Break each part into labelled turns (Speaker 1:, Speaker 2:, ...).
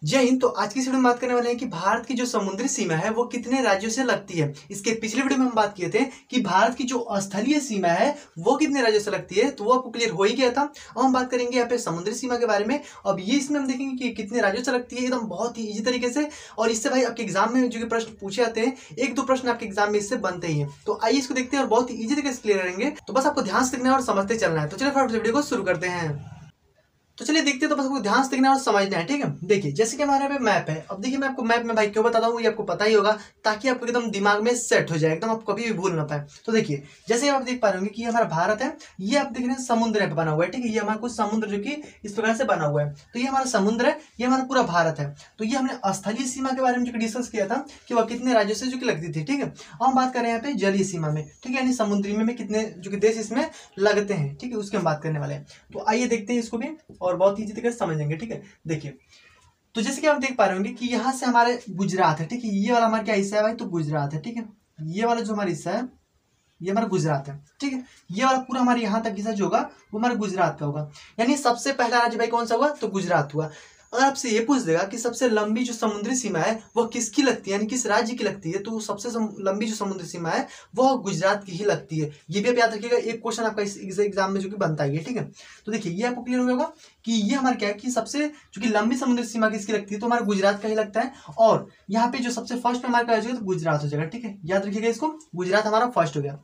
Speaker 1: जय हिंद। तो आज की वीडियो में बात करने वाले हैं कि भारत की जो समुद्री सीमा है वो कितने राज्यों से लगती है। इसके पिछले वीडियो में हम बात किए थे कि भारत की जो स्थलीय सीमा है वो कितने राज्यों से लगती है, तो वो आपको क्लियर हो ही गया था। अब हम बात करेंगे यहाँ पे समुद्री सीमा के बारे में। अब ये इसमें हम देखेंगे कि कितने राज्यों से लगती है, एकदम बहुत ही ईजी तरीके से। और इससे भाई आपके एग्जाम में जो प्रश्न पूछे जाते हैं, एक दो प्रश्न आपके एग्जाम में इससे बनते ही हैं। तो आइए इसको देखते हैं और बहुत ही ईजी तरीके से क्लियर करेंगे। तो बस आपको ध्यान से देखना है और समझते चलना है। तो चलिए फटाफट वीडियो को शुरू करते हैं। तो चलिए देखते हैं। तो बस आपको ध्यान से देखना और समझना है, ठीक है। देखिए जैसे कि हमारे पे मैप है। अब देखिए मैं आपको मैप में भाई क्यों बताता हूँ, ये आपको पता ही होगा, ताकि आपको एकदम दिमाग में सेट हो जाए, एकदम आप कभी भी भूल ना पाए। तो देखिए जैसे आप देख पा रहे होंगे कि ये हमारा भारत है, ये आप देख रहे हैं समुद्र पे बना हुआ है, ठीक है। ये हमारा कुछ समुद्र जो कि इस प्रकार से बना हुआ है। तो ये हमारा समुद्र है, ये हमारा पूरा भारत है। तो ये हमने स्थलीय सीमा के बारे में जो डिस्कस किया था कि वह कितने राज्यों से जो कि लगती थी, ठीक है। अब हम बात करें यहाँ पे जलीय सीमा में, ठीक है, यानी समुद्री में कितने जो कि देश इसमें लगते हैं, ठीक है, उसकी हम बात करने वाले हैं। तो आइए देखते हैं इसको भी और बहुत ईजी तरीके से समझेंगे, ठीक है। देखिए तो जैसे कि आप देख पा रहे होंगे कि यहाँ से हमारे गुजरात है, ठीक है। ये वाला हमारा क्या हिस्सा है भाई, तो गुजरात है, ठीक है। ये वाला जो हमारा हिस्सा है ये हमारा गुजरात है, ठीक है। ये वाला पूरा हमारे यहाँ तक हिस्सा जो होगा वो हमारे गुजरात का होगा। यानी सबसे पहला राज्य भाई कौन सा हुआ, तो गुजरात हुआ। अगर आपसे ये पूछ देगा कि सबसे लंबी जो समुद्री सीमा है वो किसकी लगती है, यानी किस राज्य की लगती है, तो सबसे लंबी जो समुद्री सीमा है वो गुजरात की ही लगती है। ये भी आप याद रखिएगा, एक क्वेश्चन आपका इस एग्जाम में जो कि बनता ही है, ठीक है। तो देखिए ये आपको क्लियर होगा कि ये हमारा क्या है कि सबसे जो कि लंबी समुद्री सीमा किसकी लगती है, तो हमारा गुजरात का ही लगता है। और यहाँ पे जो सबसे फर्स्ट में हमारा क्या हो जाएगा, तो गुजरात हो जाएगा, ठीक है। याद रखिएगा इसको, गुजरात हमारा फर्स्ट हो गया।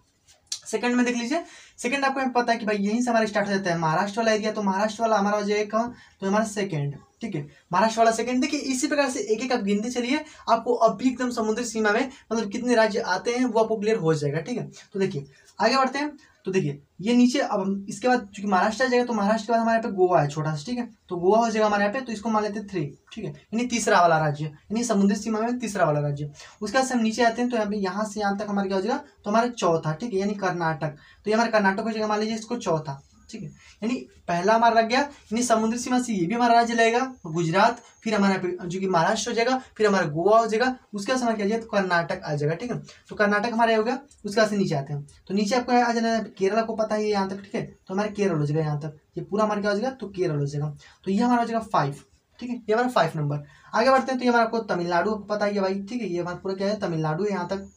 Speaker 1: सेकंड में देख लीजिए, सेकंड आपको पता है कि भाई यहीं से हमारा स्टार्ट हो जाता है महाराष्ट्र वाला एरिया। तो महाराष्ट्र वाला हमारा हो जाएगा तो हमारा सेकंड, ठीक है, महाराष्ट्र वाला सेकंड। देखिए इसी प्रकार से एक एक आप गिनते चलिए, आपको अब भी एकदम समुद्री सीमा में मतलब कितने राज्य आते हैं वो आपको क्लियर हो जाएगा, ठीक है। तो देखिए आगे बढ़ते हैं। तो देखिए ये नीचे अब हम इसके बाद चूंकि महाराष्ट्र आ जाएगा, तो महाराष्ट्र के बाद हमारे यहाँ पे गोवा है छोटा सा, ठीक है। तो गोवा हो जाएगा हमारे यहाँ पे, तो इसको मान लेते हैं 3, ठीक है, यानी तीसरा वाला राज्य, यानी समुद्री सीमा में तीसरा वाला राज्य। उसके बाद से हम नीचे आते हैं, तो यहाँ पे यहाँ से यहाँ तक हमारे क्या हो जाएगा, तो हमारा चौथा, ठीक है, यानी कर्नाटक। तो ये हमारा कर्नाटक हो जाएगा, मान लीजिए इसको चौथा, ठीक है। यानी पहला हमारा लग गया, यानी समुद्री सीमा से ये भी हमारा राज्य लगेगा गुजरात, फिर हमारा जो कि महाराष्ट्र हो जाएगा, फिर हमारा गोवा हो जाएगा, उसके बाद हमारा क्या जाएगा, तो कर्नाटक आ जाएगा, ठीक है। तो कर्नाटक हमारा हो गया। उसके बाद से नीचे आते हैं, तो नीचे आपको आ जाना है केरला को पता है यहाँ तक, ठीक है। तो हमारे केरल हो जाएगा यहाँ तक, ये पूरा हमारा क्या हो जाएगा, तो केरल हो जाएगा। तो ये हमारा हो जाएगा 5, ठीक है, ये हमारा 5 नंबर। आगे बढ़ते हैं, तो ये हमारा आपको तमिलनाडु पता ही है भाई, ठीक है। ये हमारा पूरा क्या है, तमिलनाडु है यहाँ तक,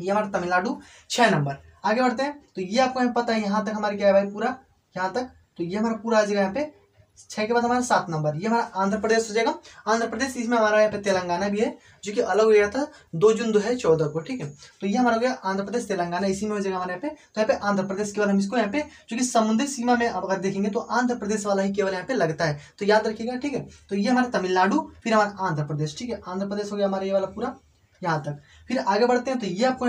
Speaker 1: ये हमारा तमिलनाडु 6 नंबर। आगे बढ़ते हैं, तो ये आपको पता है यहाँ तक हमारे क्या है भाई, पूरा यहाँ तक। तो ये हमारा पूरा आ जाएगा यहाँ पे 6 के बाद हमारा 7 नंबर, ये हमारा आंध्र प्रदेश हो जाएगा। आंध्र प्रदेश, इसमें हमारा यहाँ पे तेलंगाना भी है जो कि अलग हो गया था 2 जून 2014 को, ठीक है। तो ये हमारा हो गया आंध्र प्रदेश तेलंगाना, इसी में हो जाएगा हमारे यहाँ पे। तो यहाँ पे आंध्र प्रदेश केवल हम इसको यहाँ पे जो कि समुद्री सीमा में अगर देखेंगे तो आंध्र प्रदेश वाला ही केवल यहाँ पे लगता है, तो याद रखिएगा, ठीक है। तो ये हमारा तमिलनाडु, फिर हमारा आंध्र प्रदेश, ठीक है। आंध्र प्रदेश हो गया हमारा ये वाला पूरा यहाँ तक। फिर आगे बढ़ते हैं, तो ये आपको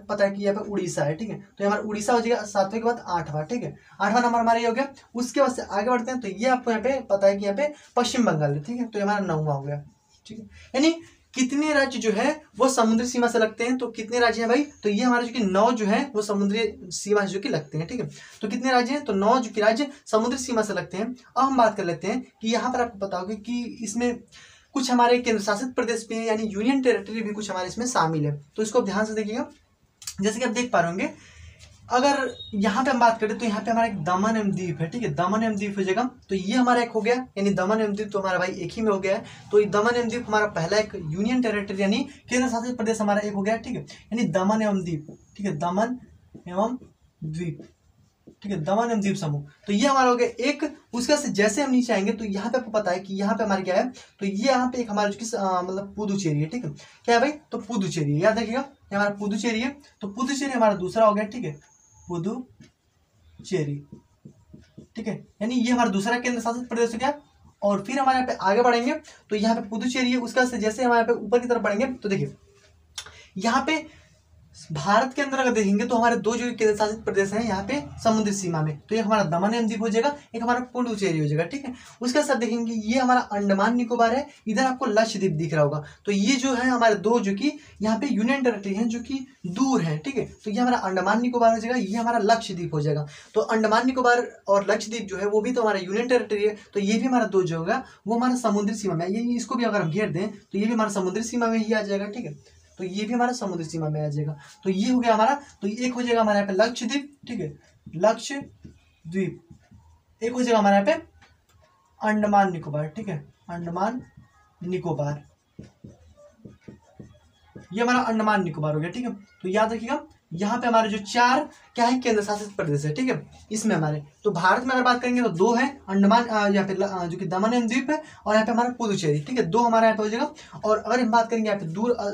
Speaker 1: पता है कि यहाँ पे उड़ीसा है, ठीक है। तो हमारा उड़ीसा हो जाएगा 7वें के बाद 8वां, ठीक है। 8वां नंबर हमारा ये हो गया। उसके बाद से आगे बढ़ते हैं, तो ये आपको यहाँ पे पता है कि यहाँ पे पश्चिम बंगाल है, ठीक है। तो हमारा 9वां हो गया, ठीक है। यानी कितने राज्य जो है वो समुद्री सीमा से लगते हैं, तो कितने राज्य हैं भाई, तो ये हमारे जो कि 9 जो है वो समुद्री सीमा जो कि लगते हैं, ठीक है। तो कितने राज्य हैं, तो 9 जो कि राज्य समुद्री सीमा से लगते हैं। अब हम बात कर लेते हैं कि यहाँ पर आपको पता होगा कि इसमें कुछ हमारे केंद्र शासित प्रदेश भी हैं, यानी यूनियन टेरिटरी भी कुछ हमारे इसमें शामिल है। तो इसको ध्यान से देखिएगा। जैसे कि आप देख पा रहे होंगे, अगर यहाँ पे हम बात करें तो यहाँ पे हमारा एक दमन एवं द्वीप है, ठीक है। दमन एवं द्वीप हो जाएगा, तो ये हमारा एक हो गया, यानी दमन एवं द्वीप तो हमारा भाई एक ही में हो गया है। तो ये दमन एवं द्वीप हमारा पहला एक यूनियन टेरिटरी यानी केंद्र शासित प्रदेश हमारा एक हो गया, ठीक है। यानी दमन एवं द्वीप, ठीक है, दमन एवं द्वीप, ठीक है, दमन एवं द्वीप समूह। तो ये हमारा हो गया एक। उसके से जैसे हम नीचे आएंगे तो यहाँ पे आपको पता है कि यहाँ पे हमारे क्या है, तो ये यहाँ पे एक हमारा मतलब पुदुचेरी है, ठीक है। क्या है भाई, तो पुदुचेरी, याद रखिएगा ये हमारा पुदुचेरी है। तो पुदुचेरी हमारा दूसरा हो गया, ठीक है, पुदुचेरी, ठीक है। यानी ये हमारा दूसरा केंद्र शासित प्रदेश हो गया। और फिर हमारे यहाँ पे आगे बढ़ेंगे, तो यहाँ पे पुदुचेरी है। उसका से जैसे हमारे यहाँ पे ऊपर की तरफ बढ़ेंगे, तो देखिए यहाँ पे भारत के अंदर अगर देखेंगे तो हमारे 2 जो केंद्र शासित प्रदेश हैं यहाँ पे समुद्री सीमा में, तो एक हमारा दमन एवं द्वीप हो जाएगा, एक हमारा पुडुचेरी हो जाएगा, ठीक है। उसके साथ देखेंगे ये हमारा अंडमान निकोबार है, इधर आपको लक्षद्वीप दिख रहा होगा। तो ये जो है हमारे 2 जो कि यहाँ पे यूनियन टेरिटरी हैं जो कि दूर है, ठीक है। तो ये हमारा अंडमान निकोबार हो जाएगा, ये हमारा लक्षद्वीप हो जाएगा। तो अंडमान निकोबार और लक्षद्वीप जो है वो भी तो हमारा यूनियन टेरिटरी है। तो ये भी हमारा 2 जो होगा वो हमारा समुद्री सीमा में, ये इसको भी अगर हम घेर दें तो ये भी हमारा समुद्री सीमा में ही आ जाएगा, ठीक है। तो ये भी हमारा समुद्री सीमा में आ जाएगा। तो ये हो गया हमारा, तो एक हो जाएगा हमारे यहाँ पे लक्षद्वीप, ठीक है, लक्षद्वीप। एक हो जाएगा हमारे यहाँ पे अंडमान निकोबार, ठीक है, अंडमान निकोबार, ये हमारा अंडमान निकोबार हो गया। ठीक है, तो याद रखिएगा यहाँ पे हमारे जो 4 क्या है केंद्र शासित प्रदेश है। ठीक है, इसमें हमारे तो भारत में अगर बात करेंगे तो 2 है अंडमान, यहाँ पे जो कि दमन एवं द्वीप है, और यहाँ पे हमारा पुदुचेरी। ठीक है, 2 हमारे यहाँ पे हो जाएगा। और अगर हम बात करेंगे यहाँ पे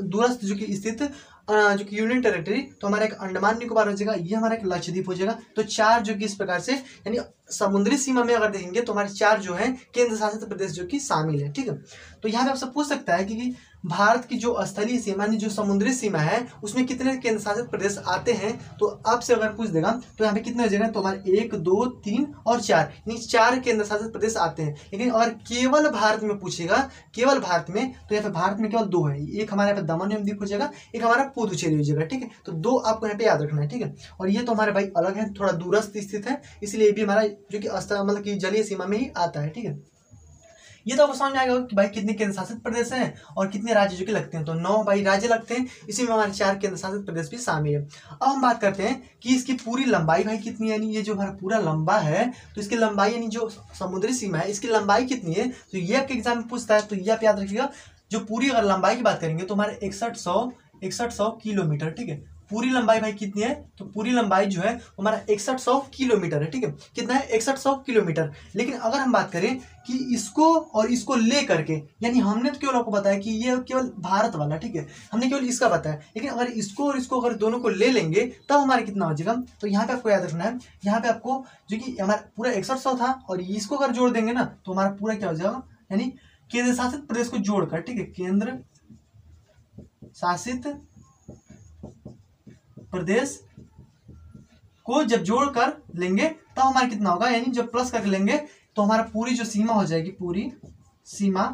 Speaker 1: दूरस्थ जो कि स्थित जो कि यूनियन टेरिटरी, तो हमारा एक अंडमान निकोबार हो जाएगा, ये हमारा एक लक्षद्वीप हो जाएगा। तो 4 जो कि इस प्रकार से यानी समुद्री सीमा में अगर देखेंगे तो हमारे 4 जो है केंद्र शासित प्रदेश जो कि शामिल है। ठीक है, तो यहाँ पे आपसे पूछ सकता है कि भारत की जो स्थलीय सीमा जो समुद्री सीमा है उसमें कितने केंद्र शासित प्रदेश आते हैं। तो आपसे अगर पूछ देगा तो यहाँ पे कितने हो जाएगा, तो हमारे 1 2 3 और 4 यानी 4 केंद्र शासित प्रदेश आते हैं। लेकिन अगर केवल भारत में पूछेगा, केवल भारत में, तो यहाँ पे भारत में केवल 2 है, एक हमारे यहाँ पे दमन एवं द्वीप हो जाएगा, एक हमारा पुदुचेरी हो जाएगा। ठीक है, तो 2 आपको यहाँ पे याद रखना है। ठीक है, और ये तो हमारे भाई अलग है, थोड़ा दूरस्थ स्थित है, इसलिए ये भी हमारा जो कि मतलब कि जलीय सीमा में ही आता है। ठीक है, ये तो आपको समझ में आएगा कि भाई कितने केंद्र शासित प्रदेश हैं और कितने राज्य जो कि लगते हैं। तो 9 भाई राज्य लगते हैं, इसी में हमारे 4 केंद्र शासित प्रदेश भी शामिल है। अब हम बात करते हैं कि इसकी पूरी लंबाई भाई कितनी है, यानी ये जो हमारा पूरा लंबा है, तो इसकी लंबाई यानी जो समुद्री सीमा है इसकी लंबाई कितनी है, तो ये आपके एग्जाम में पूछता है। तो ये आप याद रखिएगा, जो पूरी अगर लंबाई की बात करेंगे तो हमारे 6100 किलोमीटर। ठीक है, पूरी लंबाई भाई कितनी है, तो पूरी लंबाई जो है हमारा 6100 किलोमीटर है। ठीक है, कितना है, 6100 किलोमीटर। लेकिन अगर हम बात करें कि इसको और इसको ले करके, यानी हमने तो केवल आपको बताया कि ये केवल भारत वाला, ठीक है, हमने केवल इसका बताया, लेकिन अगर इसको और इसको अगर दोनों को ले लेंगे तब हमारे कितना हो जाएगा। तो यहाँ पे आपको याद रखना है, यहाँ पे आपको जो कि हमारा पूरा 6100 था और इसको अगर जोड़ देंगे ना तो हमारा पूरा क्या हो जाएगा, यानी केंद्र शासित प्रदेश को जोड़कर। ठीक है, केंद्र शासित प्रदेश को जब जोड़ कर लेंगे तब हमारा कितना होगा, यानी जब प्लस करके लेंगे तो हमारा पूरी जो सीमा हो जाएगी, पूरी सीमा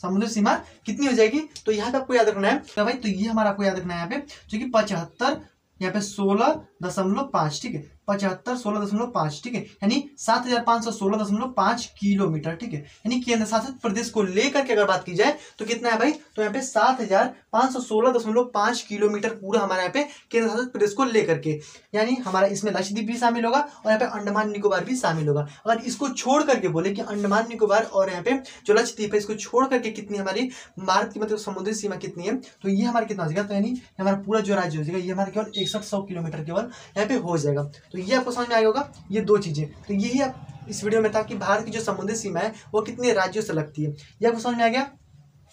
Speaker 1: समुद्री सीमा कितनी हो जाएगी। तो यहाँ पे आपको याद रखना है तो भाई, तो ये हमारा आपको याद रखना है यहाँ पे जो कि 75 यहाँ पे 16.5। ठीक है, 75 16.5। ठीक है, यानी 7516.5 किलोमीटर। ठीक है, यानी केंद्र शासित प्रदेश को लेकर के अगर बात की जाए तो कितना है भाई, तो यहाँ पे 7516.5 किलोमीटर पूरा हमारा यहाँ पे केंद्र शासित प्रदेश को लेकर के, यानी हमारा इसमें लक्षद्वीप भी शामिल होगा और यहाँ पे अंडमान निकोबार भी शामिल होगा। अगर इसको छोड़ करके बोले कि अंडमान निकोबार और यहाँ पे जो लक्षद्वीप है इसको छोड़ करके कितनी हमारी भारत की मतलब समुद्री सीमा कितनी है, तो ये हमारा कितना हो जाएगा, तो यानी हमारा पूरा जो राज्य हो जाएगा ये हमारा केवल 6100 किलोमीटर केवल यहाँ पे हो जाएगा। तो ये आपको समझ में आएगा होगा, ये 2 चीजें। तो यही आप इस वीडियो में था कि भारत की जो समुद्री सीमा है वो कितने राज्यों से लगती है, ये आपको समझ में आ गया।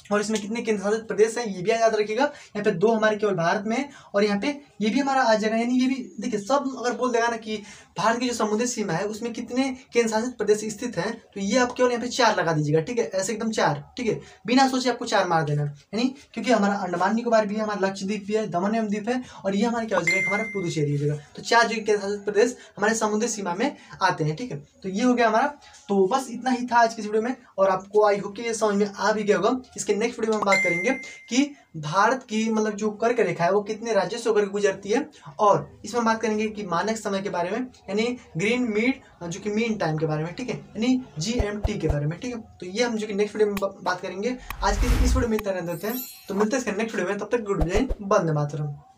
Speaker 1: और इसमें कितने केंद्र शासित प्रदेश हैं ये भी याद रखिएगा। यहाँ पे 2 हमारे केवल भारत में है और यहाँ पे ये भी हमारा आ जाएगा, यानी ये भी देखिए सब अगर बोल देगा ना कि भारत की जो समुद्री सीमा है उसमें कितने केंद्र शासित प्रदेश स्थित हैं, तो ये आप केवल यहाँ पे 4 लगा दीजिएगा। ठीक है, ऐसे एकदम 4। ठीक है, बिना सोचे आपको 4 मार देना, यानी क्योंकि हमारा अंडमान निकोबार भी है, हमारा लक्षद्वीप भी है, दमन एवं द्वीप है, और ये हमारे क्या हो जाएगा, हमारा पुदुचेरी हो जाएगा। तो 4 जो केंद्र शासित प्रदेश हमारे समुद्री सीमा में आते हैं। ठीक है, तो ये हो गया हमारा। तो बस इतना ही था आज की वीडियो में, और आपको आई होप कि ये समझ में आ भी गया होगा। इसके नेक्स्ट वीडियो में हम बात करेंगे कि भारत की मतलब जो कर्क रेखा है वो कितने राज्यों से होकर गुजरती है, और इसमें बात करेंगे कि मानक समय के बारे में, यानी ग्रीन मीड जो कि मीन टाइम के बारे में। ठीक है, यानी GMT के बारे में। ठीक है, तो ये हम जो कि नेक्स्ट वीडियो में बात करेंगे। आज की इस वीडियो में इतना रहते हैं, तो मिलते हैं इसके नेक्स्ट वीडियो में, तब तक गुड बाय, वंदे मातरम।